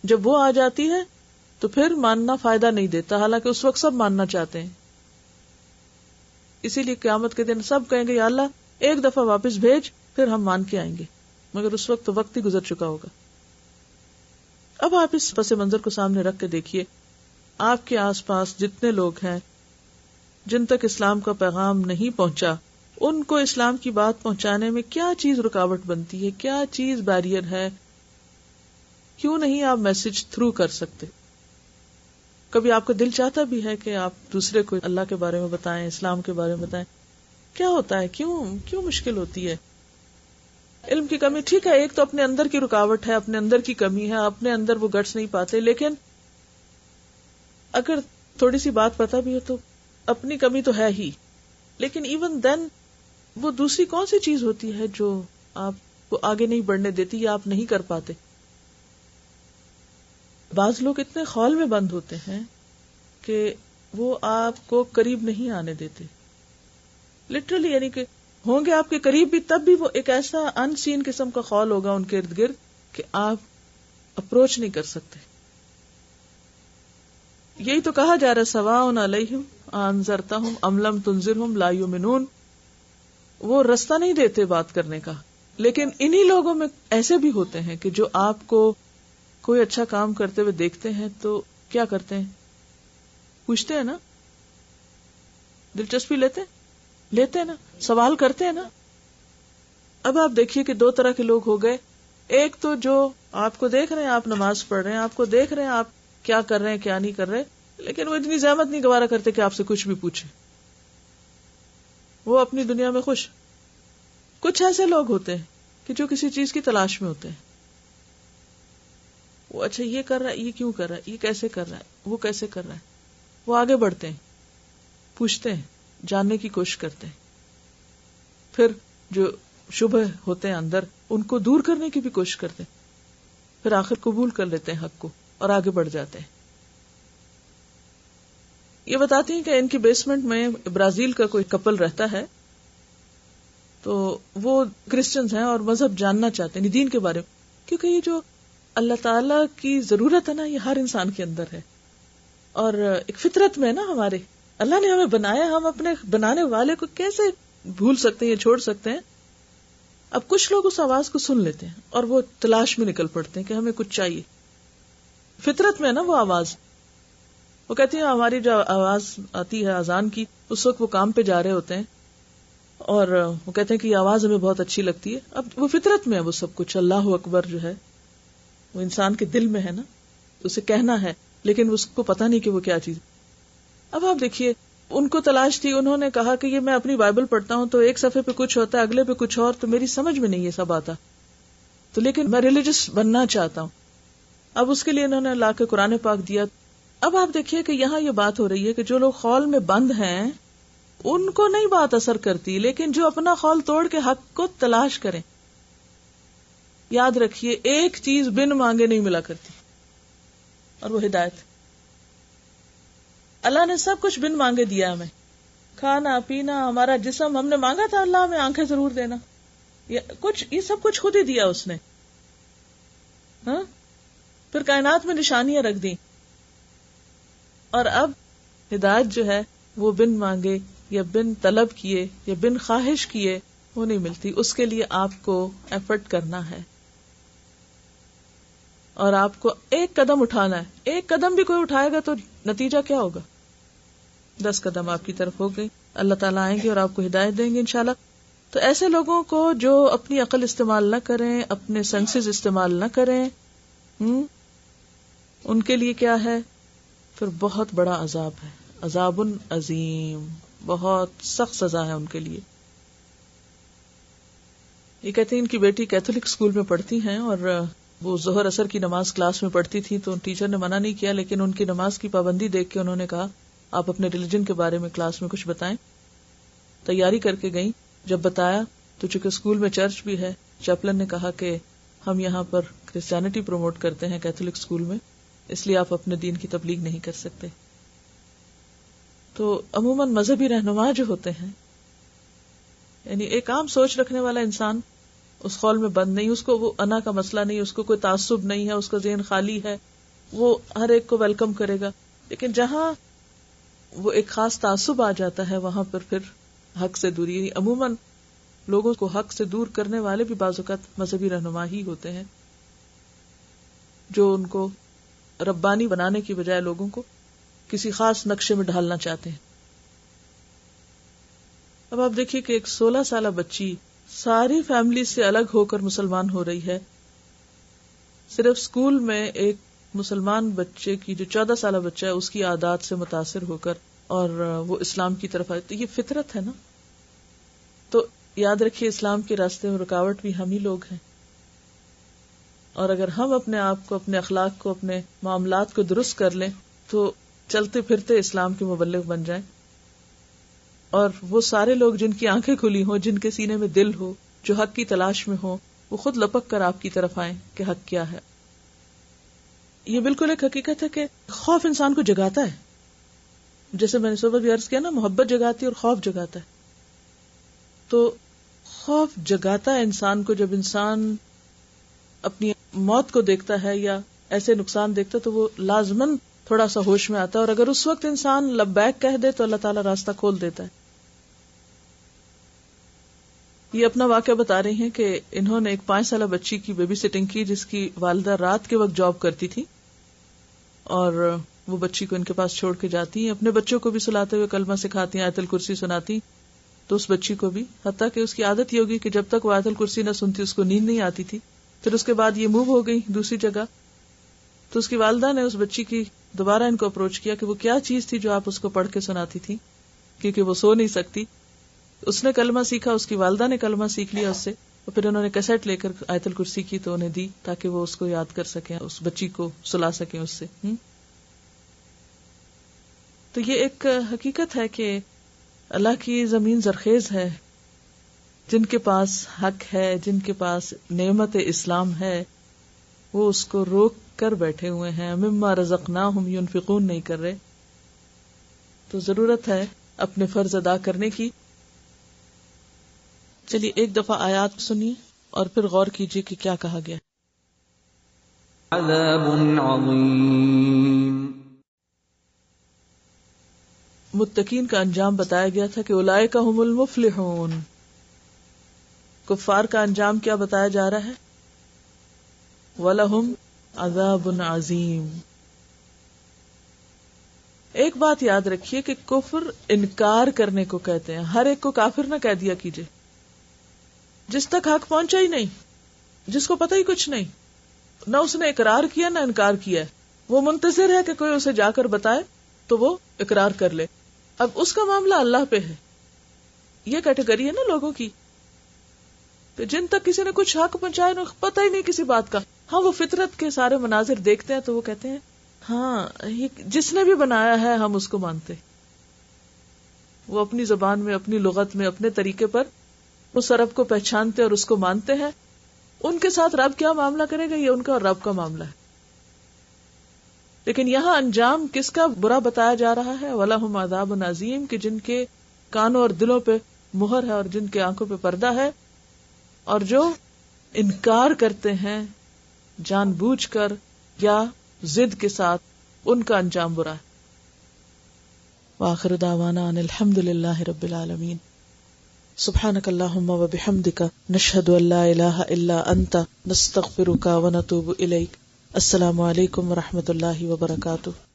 جب وہ آ جاتی ہے تو پھر ماننا فائدہ نہیں دیتا، حالانکہ اس وقت سب ماننا چاہتے ہیں. اسی لیے قیامت کے دن سب کہیں گے یا اللہ ایک دفعہ واپس بھیج، پھر ہم مان کے آئیں گے. مگر اس وقت تو وقت ہی گزر چکا ہوگا. اب آپ اس پس منظر کو سامنے رکھ کے دیکھیے، آپ کے آس پاس جتنے لوگ ہیں جن تک اسلام کا پیغام نہیں پہنچا، ان کو اسلام کی بات پہنچانے میں کیا چیز رکاوٹ بنتی ہے، کیا چیز بیریئر ہے؟ کیوں نہیں آپ میسج تھرو کر سکتے؟ کبھی آپ کا دل چاہتا بھی ہے کہ آپ دوسرے کو اللہ کے بارے میں بتائیں، اسلام کے بارے میں بتائیں. کیا ہوتا ہے؟ کیوں مشکل ہوتی ہے؟ علم کی کمی ٹھیک ہے، ایک تو اپنے اندر کی رکاوٹ ہے، اپنے اندر کی کمی ہے، اپنے اندر وہ گٹس نہیں پاتے. لیکن اگر تھوڑی سی بات پتہ بھی ہو تو اپنی کمی تو ہے ہی، لیکن ایون دین وہ دوسری کون سی چیز ہوتی ہے جو آپ کو آگے نہیں بڑھنے دیتی یا آپ نہیں کر پاتے؟ بعض لوگ اتنے خول میں بند ہوتے ہیں کہ وہ آپ کو قریب نہیں آنے دیتے، لٹرلی. یعنی کہ ہوں گے آپ کے قریب بھی تب بھی وہ ایک ایسا ان سین قسم کا خول ہوگا ان کے ارد گرد کہ آپ اپروچ نہیں کر سکتے. یہی تو کہا جا رہا ہے سواء علیہم انذرتہم ام لم تنذرہم لا یؤمنون. وہ رستہ نہیں دیتے بات کرنے کا. لیکن انہی لوگوں میں ایسے بھی ہوتے ہیں کہ جو آپ کو کوئی اچھا کام کرتے ہوئے دیکھتے ہیں تو کیا کرتے ہیں؟ پوچھتے ہیں نا، دلچسپی لیتے ہیں نا، سوال کرتے ہیں نا. اب آپ دیکھیے کہ 2 طرح کے لوگ ہو گئے. ایک تو جو آپ کو دیکھ رہے ہیں، آپ نماز پڑھ رہے ہیں، آپ کو دیکھ رہے ہیں آپ کیا کر رہے ہیں کیا نہیں کر رہے، لیکن وہ اتنی زحمت نہیں گوارا کرتے کہ آپ سے کچھ بھی پوچھیں، وہ اپنی دنیا میں خوش. کچھ ایسے لوگ ہوتے ہیں کہ جو کسی چیز کی تلاش میں ہوتے ہیں. وہ اچھا یہ کر رہا ہے، یہ کیوں کر رہا ہے، یہ کیسے کر رہا ہے، وہ کیسے کر رہا ہے. وہ آگے بڑھتے ہیں، پوچھتے ہیں، جاننے کی کوشش کرتے ہیں. پھر جو شبہ ہوتے ہیں اندر ان کو دور کرنے کی بھی کوشش کرتے ہیں. پھر آخر قبول کر لیتے ہیں حق کو. اور آگے بڑھ جاتے ہیں. یہ بتاتی ہیں کہ ان کی بیسمنٹ میں برازیل کا کوئی کپل رہتا ہے, تو وہ کرسچنز ہیں اور مذہب جاننا چاہتے ہیں دین کے بارے میں, کیونکہ یہ جو اللہ تعالی کی ضرورت ہے نا, یہ ہر انسان کے اندر ہے, اور ایک فطرت میں ہے نا ہمارے, اللہ نے ہمیں بنایا, ہم اپنے بنانے والے کو کیسے بھول سکتے ہیں یا چھوڑ سکتے ہیں. اب کچھ لوگ اس آواز کو سن لیتے ہیں اور وہ تلاش میں نکل پڑتے ہیں کہ ہمیں کچھ چاہیے. فطرت میں ہے نا وہ آواز. وہ کہتی ہیں ہماری جو آواز آتی ہے اذان کی, اس وقت وہ کام پہ جا رہے ہوتے ہیں اور وہ کہتے ہیں کہ یہ آواز ہمیں بہت اچھی لگتی ہے. اب وہ فطرت میں ہے وہ سب کچھ, اللہ اکبر جو ہے وہ انسان کے دل میں ہے نا, اسے کہنا ہے, لیکن اس کو پتا نہیں کہ وہ کیا چیز. اب آپ دیکھیے ان کو تلاش تھی, انہوں نے کہا کہ یہ میں اپنی بائبل پڑھتا ہوں تو ایک صفحے پہ کچھ ہوتا ہے, اگلے پہ کچھ اور, تو میری سمجھ میں نہیں یہ سب آتا, تو لیکن میں ریلیجس بننا چاہتا ہوں. اب اس کے لیے انہوں نے لا کے قرآن پاک دیا. اب آپ دیکھیے کہ یہاں یہ بات ہو رہی ہے کہ جو لوگ خول میں بند ہیں ان کو نہیں بات اثر کرتی, لیکن جو اپنا خول توڑ کے حق کو تلاش کریں. یاد رکھیے ایک چیز بن مانگے نہیں ملا کرتی, اور وہ ہدایت. اللہ نے سب کچھ بن مانگے دیا ہمیں, کھانا پینا, ہمارا جسم, ہم نے مانگا تھا اللہ ہمیں آنکھیں ضرور دینا, یہ سب کچھ خود ہی دیا اس نے. ہاں, پھر کائنات میں نشانیاں رکھ دی, اور اب ہدایت جو ہے وہ بن مانگے یا بن طلب کیے یا بن خواہش کیے وہ نہیں ملتی. اس کے لیے آپ کو ایفرٹ کرنا ہے اور آپ کو ایک قدم اٹھانا ہے. ایک قدم بھی کوئی اٹھائے گا تو نتیجہ کیا ہوگا؟ 10 قدم آپ کی طرف ہو گئی. اللہ تعالیٰ آئیں گے اور آپ کو ہدایت دیں گے انشاءاللہ. تو ایسے لوگوں کو جو اپنی عقل استعمال نہ کریں, اپنے سینسز استعمال نہ کریں, ان کے لیے کیا ہے پھر بہت بڑا عذاب ہے, عذاب عظیم, بہت سخت سزا ہے ان کے لیے. یہ کہتے ہیں ان کی بیٹی کیتھولک اسکول میں پڑھتی ہیں اور وہ ظہر اثر کی نماز کلاس میں پڑھتی تھی, تو ٹیچر نے منع نہیں کیا, لیکن ان کی نماز کی پابندی دیکھ کے انہوں نے کہا آپ اپنے ریلیجن کے بارے میں کلاس میں کچھ بتائیں. تیاری کر کے گئیں, جب بتایا تو چونکہ اسکول میں چرچ بھی ہے, چیپلن نے کہا کہ ہم یہاں پر کرسچینٹی پروموٹ کرتے ہیں کیتھولک اسکول میں, اس لیے آپ اپنے دین کی تبلیغ نہیں کر سکتے. تو عموماً مذہبی رہنما جو ہوتے ہیں, یعنی ایک عام سوچ رکھنے والا انسان اس خول میں بند نہیں, اس کو وہ انا کا مسئلہ نہیں, اس کو کوئی تعصب نہیں ہے, اس کا ذہن خالی ہے, وہ ہر ایک کو ویلکم کرے گا. لیکن جہاں وہ ایک خاص تعصب آ جاتا ہے وہاں پر پھر حق سے دوری. یعنی عموماً لوگوں کو حق سے دور کرنے والے بھی بعض اوقات مذہبی رہنما ہی ہوتے ہیں, جو ان کو ربانی بنانے کی بجائے لوگوں کو کسی خاص نقشے میں ڈھالنا چاہتے ہیں. اب آپ دیکھیے کہ ایک 16 سالہ بچی ساری فیملی سے الگ ہو کر مسلمان ہو رہی ہے, صرف اسکول میں ایک مسلمان بچے کی, جو 14 سالہ بچہ ہے, اس کی عادات سے متاثر ہو کر اور وہ اسلام کی طرف آئے. تو یہ فطرت ہے نا. تو یاد رکھیے اسلام کے راستے میں رکاوٹ بھی ہم ہی لوگ ہیں, اور اگر ہم اپنے آپ کو, اپنے اخلاق کو, اپنے معاملات کو درست کر لیں تو چلتے پھرتے اسلام کے مبلغ بن جائیں. اور وہ سارے لوگ جن کی آنکھیں کھلی ہوں, جن کے سینے میں دل ہو, جو حق کی تلاش میں ہو, وہ خود لپک کر آپ کی طرف آئیں کہ حق کیا ہے. یہ بالکل ایک حقیقت ہے کہ خوف انسان کو جگاتا ہے, جیسے میں نے صبح بھی عرض کیا نا, محبت جگاتی ہے اور خوف جگاتا ہے. تو خوف جگاتا ہے انسان کو, جب انسان اپنی موت کو دیکھتا ہے یا ایسے نقصان دیکھتا ہے تو وہ لازماً تھوڑا سا ہوش میں آتا ہے, اور اگر اس وقت انسان لبیک کہہ دے تو اللہ تعالیٰ راستہ کھول دیتا ہے. یہ اپنا واقعہ بتا رہی ہیں کہ انہوں نے ایک 5 سالہ بچی کی بیبی سٹنگ کی, جس کی والدہ رات کے وقت جاب کرتی تھی, اور وہ بچی کو ان کے پاس چھوڑ کے جاتی ہیں. اپنے بچوں کو بھی سلاتے ہوئے کلمہ سکھاتی ہیں, آیت الکرسی سناتی, تو اس بچی کو بھی, حتیٰ کہ اس کی عادت یہ ہوگی کہ جب تک وہ آیت الکرسی نہ سنتی اس کو نیند نہیں آتی تھی. پھر اس کے بعد یہ موو ہو گئی دوسری جگہ, تو اس کی والدہ نے اس بچی کی دوبارہ ان کو اپروچ کیا کہ وہ کیا چیز تھی جو آپ اس کو پڑھ کے سناتی تھی, کیونکہ وہ سو نہیں سکتی. اس نے کلمہ سیکھا, اس کی والدہ نے کلمہ سیکھ لیا اس سے, اور پھر انہوں نے کیسٹ لے کر آیت الکرسی کی تو انہیں دی تاکہ وہ اس کو یاد کر سکیں, اس بچی کو سلا سکیں اس سے. تو یہ ایک حقیقت ہے کہ اللہ کی زمین زرخیز ہے. جن کے پاس حق ہے, جن کے پاس نعمت اسلام ہے, وہ اس کو روک کر بیٹھے ہوئے ہیں، مما رزقناہم ينفقون نہیں کر رہے، تو ضرورت ہے اپنے فرض ادا کرنے کی. چلیے ایک دفعہ آیات سنیے اور پھر غور کیجیے کہ کیا کہا گیا. عذاب عظیم، متقین کا انجام بتایا گیا تھا کہ اولئک هم المفلحون. کفار کا انجام کیا بتایا جا رہا ہے؟ وَلَهُمْ عَذَابٌ عَظِيمٌ. ایک بات یاد رکھیے کہ کفر انکار کرنے کو کہتے ہیں. ہر ایک کو کافر نہ کہہ دیا کیجئے. جس تک حق پہنچا ہی نہیں، جس کو پتہ ہی کچھ نہیں، نہ اس نے اقرار کیا نہ انکار کیا، وہ منتظر ہے کہ کوئی اسے جا کر بتائے تو وہ اقرار کر لے. اب اس کا معاملہ اللہ پہ ہے. یہ کیٹیگری ہے نا لوگوں کی کہ جن تک کسی نے کچھ حق پہنچایا نہ پتہ ہی نہیں کسی بات کا. ہاں وہ فطرت کے سارے مناظر دیکھتے ہیں تو وہ کہتے ہیں ہاں یہ جس نے بھی بنایا ہے ہم اس کو مانتے. وہ اپنی زبان میں، اپنی لغت میں، اپنے طریقے پر اس رب کو پہچانتے اور اس کو مانتے ہیں. ان کے ساتھ رب کیا معاملہ کرے گا یہ ان کا اور رب کا معاملہ ہے. لیکن یہاں انجام کس کا برا بتایا جا رہا ہے؟ وَلَهُمْ عَذَابٌ عَظِيمٌ، کہ جن کے کانوں اور دلوں پہ مہر ہے اور جن کے آنکھوں پہ پردہ ہے اور جو انکار کرتے ہیں جان بوجھ کر یا ضد کے ساتھ، ان کا انجام برا ہے. وآخر دعوانا ان الحمد للہ رب العالمین. سبحانک اللہم و بحمدک نشہد ان لا الہ الا انت نستغفرک و نتوب الیک. السلام علیکم و رحمۃ اللہ وبرکاتہ.